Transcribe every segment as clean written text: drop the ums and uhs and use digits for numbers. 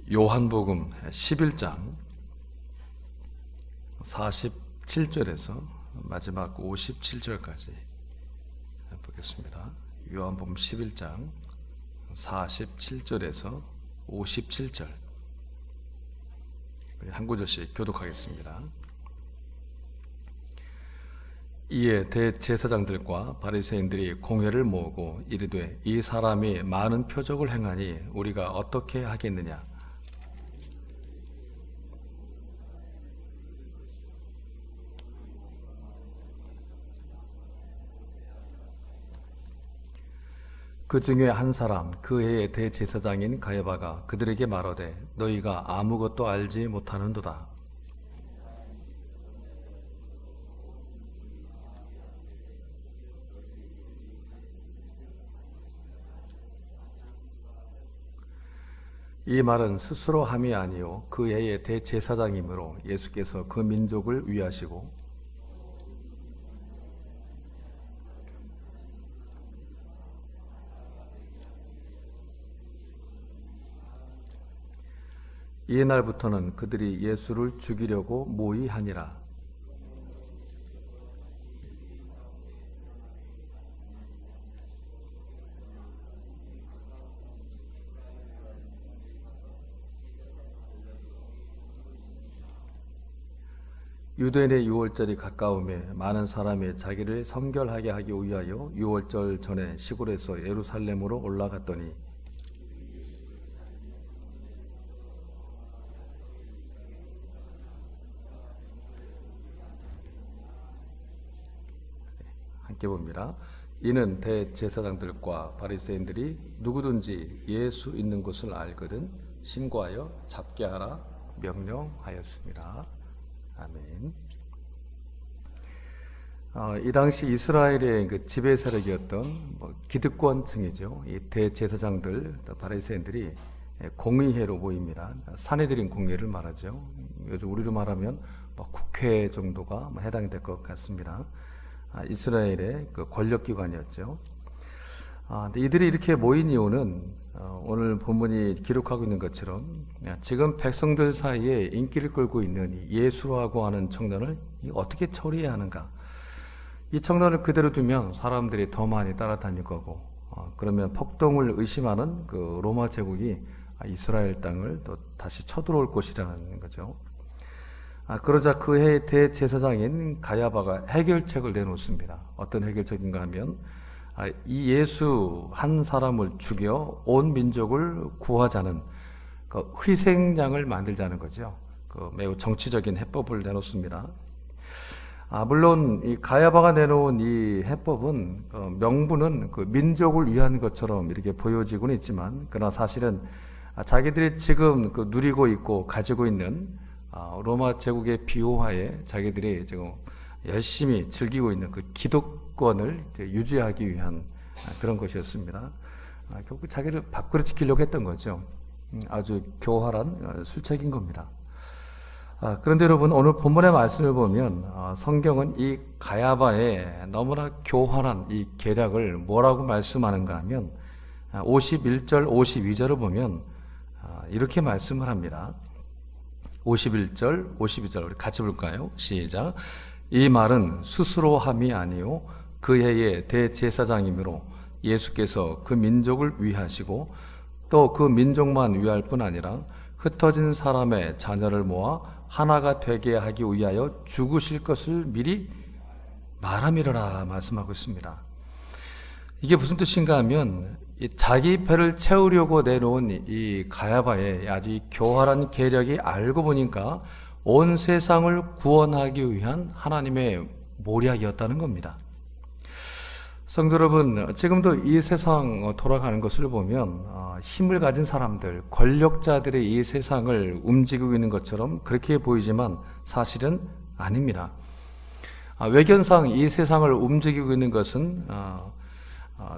요한복음 11장 47절에서 마지막 57절까지 보겠습니다. 요한복음 11장 47절에서 57절 한 구절씩 교독하겠습니다. 이에 대제사장들과 바리새인들이 공회를 모으고 이르되 이 사람이 많은 표적을 행하니 우리가 어떻게 하겠느냐. 그 중에 한 사람 그 해의 대제사장인 가야바가 그들에게 말하되 너희가 아무것도 알지 못하는도다. 이 말은 스스로 함이 아니요 그 해의 대제사장이므로 예수께서 그 민족을 위하시고 이날부터는 그들이 예수를 죽이려고 모의하니라. 유대인의 유월절이 가까우매 많은 사람이 자기를 성결하게 하기 위하여 유월절 전에 시골에서 예루살렘으로 올라갔더니 함께 봅니다. 이는 대제사장들과 바리새인들이 누구든지 예수 있는 곳을 알거든 신고하여 잡게 하라 명령하였습니다. 아멘. 이 당시 이스라엘의 그 지배 세력이었던 기득권층이죠. 이 대제사장들, 바리새인들이 공의회로 모입니다. 사내들인 공의회를 말하죠. 요즘 우리로 말하면 국회 정도가 해당이 될 것 같습니다. 이스라엘의 그 권력기관이었죠. 근데 이들이 이렇게 모인 이유는 오늘 본문이 기록하고 있는 것처럼 지금 백성들 사이에 인기를 끌고 있는 예수라고 하는 청년을 어떻게 처리해야 하는가. 이 청년을 그대로 두면 사람들이 더 많이 따라다닐 거고 그러면 폭동을 의심하는 그 로마 제국이 이스라엘 땅을 또 다시 쳐들어올 것이라는 거죠. 그러자 그 해의 대제사장인 가야바가 해결책을 내놓습니다. 어떤 해결책인가 하면 이 예수 한 사람을 죽여 온 민족을 구하자는 그 희생양을 만들자는 거죠. 그 매우 정치적인 해법을 내놓습니다. 물론 이 가야바가 내놓은 이 해법은 명분은 그 민족을 위한 것처럼 이렇게 보여지고는 있지만 그러나 사실은 자기들이 지금 그 누리고 있고 가지고 있는 로마 제국의 비호하에 자기들이 지금 열심히 즐기고 있는 그 기득권을 유지하기 위한 그런 것이었습니다. 결국 자기를 밖으로 지키려고 했던 거죠. 아주 교활한 술책인 겁니다. 그런데 여러분 오늘 본문의 말씀을 보면 성경은 이 가야바의 너무나 교활한 이 계략을 뭐라고 말씀하는가 하면 51절 52절을 보면 이렇게 말씀을 합니다. 51절 52절 우리 같이 볼까요? 시작. 이 말은 스스로 함이 아니요 그 해의 대제사장이므로 예수께서 그 민족을 위하시고 또 그 민족만 위할 뿐 아니라 흩어진 사람의 자녀를 모아 하나가 되게 하기 위하여 죽으실 것을 미리 말함이라 말씀하고 있습니다. 이게 무슨 뜻인가 하면 자기 배를 채우려고 내놓은 이 가야바의 아주 교활한 계략이 알고 보니까 온 세상을 구원하기 위한 하나님의 모략이었다는 겁니다. 성도 여러분, 지금도 이 세상 돌아가는 것을 보면 힘을 가진 사람들, 권력자들이 이 세상을 움직이고 있는 것처럼 그렇게 보이지만 사실은 아닙니다. 외견상 이 세상을 움직이고 있는 것은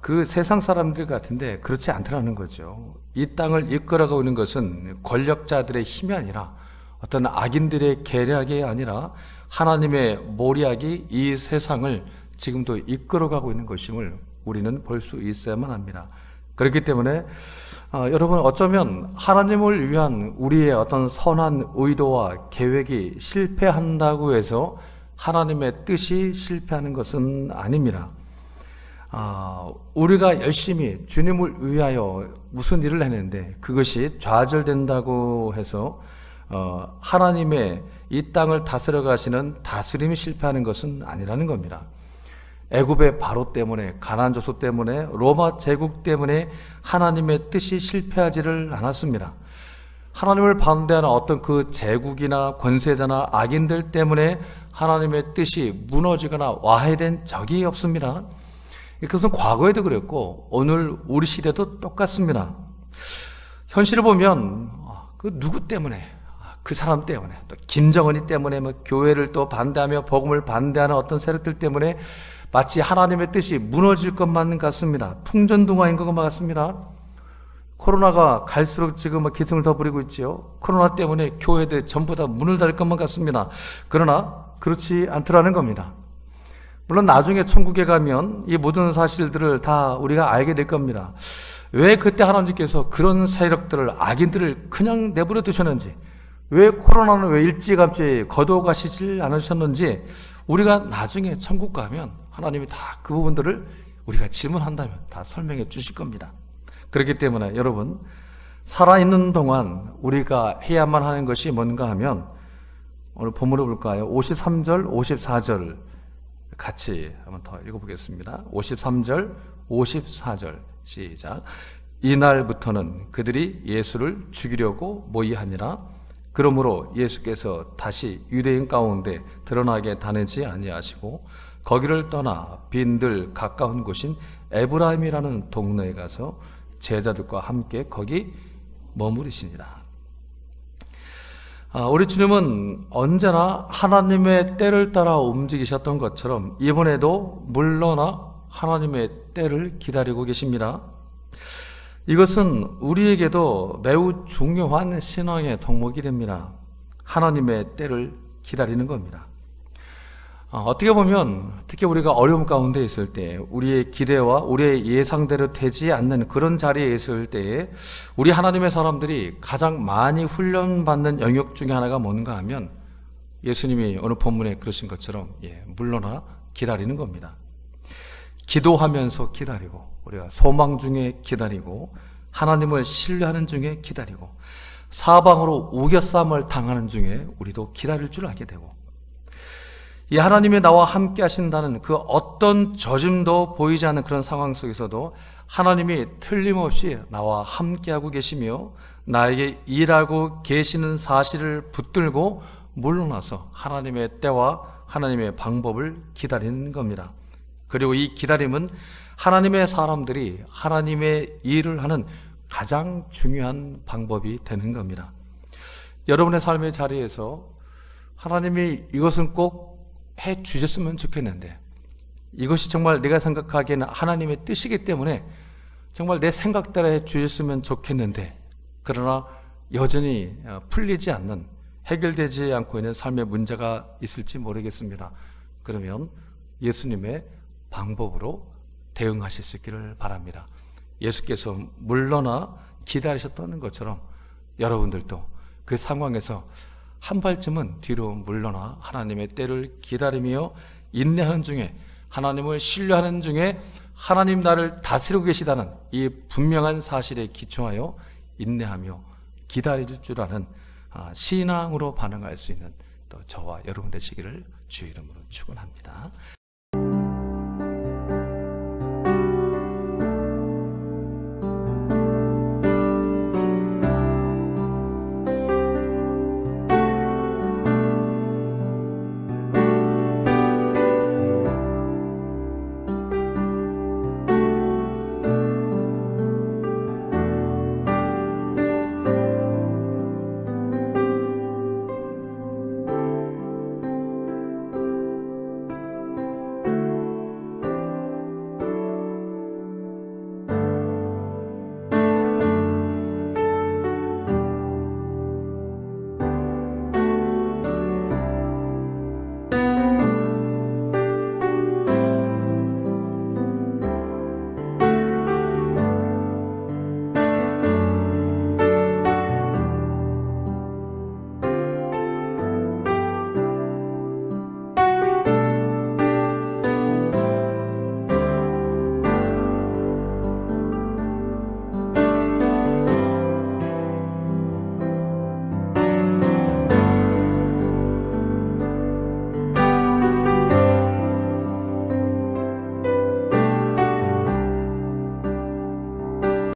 그 세상 사람들 같은데 그렇지 않더라는 거죠. 이 땅을 이끌어가고 있는 것은 권력자들의 힘이 아니라 어떤 악인들의 계략이 아니라 하나님의 모략이 이 세상을 지금도 이끌어가고 있는 것임을 우리는 볼 수 있어야만 합니다. 그렇기 때문에 여러분, 어쩌면 하나님을 위한 우리의 어떤 선한 의도와 계획이 실패한다고 해서 하나님의 뜻이 실패하는 것은 아닙니다. 우리가 열심히 주님을 위하여 무슨 일을 했는데 그것이 좌절된다고 해서 하나님의 이 땅을 다스려 가시는 다스림이 실패하는 것은 아니라는 겁니다. 애굽의 바로 때문에, 가나안 족속 때문에, 로마 제국 때문에 하나님의 뜻이 실패하지를 않았습니다. 하나님을 반대하는 어떤 그 제국이나 권세자나 악인들 때문에 하나님의 뜻이 무너지거나 와해된 적이 없습니다. 그것은 과거에도 그랬고 오늘 우리 시대도 똑같습니다. 현실을 보면 그 누구 때문에, 그 사람 때문에, 또 김정은이 때문에 교회를 또 반대하며 복음을 반대하는 어떤 세력들 때문에 마치 하나님의 뜻이 무너질 것만 같습니다. 풍전등화인 것 같습니다. 코로나가 갈수록 지금 기승을 더 부리고 있지요. 코로나 때문에 교회들 전부 다 문을 닫을 것만 같습니다. 그러나 그렇지 않더라는 겁니다. 물론 나중에 천국에 가면 이 모든 사실들을 다 우리가 알게 될 겁니다. 왜 그때 하나님께서 그런 세력들을, 악인들을 그냥 내버려 두셨는지, 왜 코로나는 왜 일찌감치 거둬가시질 않으셨는지 우리가 나중에 천국 가면 하나님이 다 그 부분들을 우리가 질문한다면 다 설명해 주실 겁니다. 그렇기 때문에 여러분, 살아있는 동안 우리가 해야만 하는 것이 뭔가 하면 오늘 본문을 볼까요? 53절, 54절 같이 한번 더 읽어보겠습니다. 53절, 54절 시작. 이날부터는 그들이 예수를 죽이려고 모의하니라. 그러므로 예수께서 다시 유대인 가운데 드러나게 다니지 아니하시고 거기를 떠나 빈들 가까운 곳인 에브라임이라는 동네에 가서 제자들과 함께 거기 머무르시니라. 우리 주님은 언제나 하나님의 때를 따라 움직이셨던 것처럼 이번에도 물러나 하나님의 때를 기다리고 계십니다. 이것은 우리에게도 매우 중요한 신앙의 덕목이 됩니다. 하나님의 때를 기다리는 겁니다. 어떻게 보면 특히 우리가 어려움 가운데 있을 때, 우리의 기대와 우리의 예상대로 되지 않는 그런 자리에 있을 때에 우리 하나님의 사람들이 가장 많이 훈련받는 영역 중에 하나가 뭔가 하면 예수님이 오늘 본문에 그러신 것처럼 물러나 기다리는 겁니다. 기도하면서 기다리고, 우리가 소망 중에 기다리고, 하나님을 신뢰하는 중에 기다리고, 사방으로 우겨쌈을 당하는 중에 우리도 기다릴 줄 알게 되고, 이 하나님이 나와 함께 하신다는 그 어떤 저짐도 보이지 않는 그런 상황 속에서도 하나님이 틀림없이 나와 함께하고 계시며 나에게 일하고 계시는 사실을 붙들고 물러나서 하나님의 때와 하나님의 방법을 기다리는 겁니다. 그리고 이 기다림은 하나님의 사람들이 하나님의 일을 하는 가장 중요한 방법이 되는 겁니다. 여러분의 삶의 자리에서 하나님이 이것은 꼭 해 주셨으면 좋겠는데, 이것이 정말 내가 생각하기에는 하나님의 뜻이기 때문에 정말 내 생각대로 해 주셨으면 좋겠는데, 그러나 여전히 풀리지 않는, 해결되지 않고 있는 삶의 문제가 있을지 모르겠습니다. 그러면 예수님의 방법으로 대응하실 수 있기를 바랍니다. 예수께서 물러나 기다리셨다는 것처럼 여러분들도 그 상황에서 한 발쯤은 뒤로 물러나 하나님의 때를 기다리며 인내하는 중에, 하나님을 신뢰하는 중에 하나님 나를 다스리고 계시다는 이 분명한 사실에 기초하여 인내하며 기다릴 줄 아는 신앙으로 반응할 수 있는 또 저와 여러분 되시기를 주의 이름으로 축원합니다.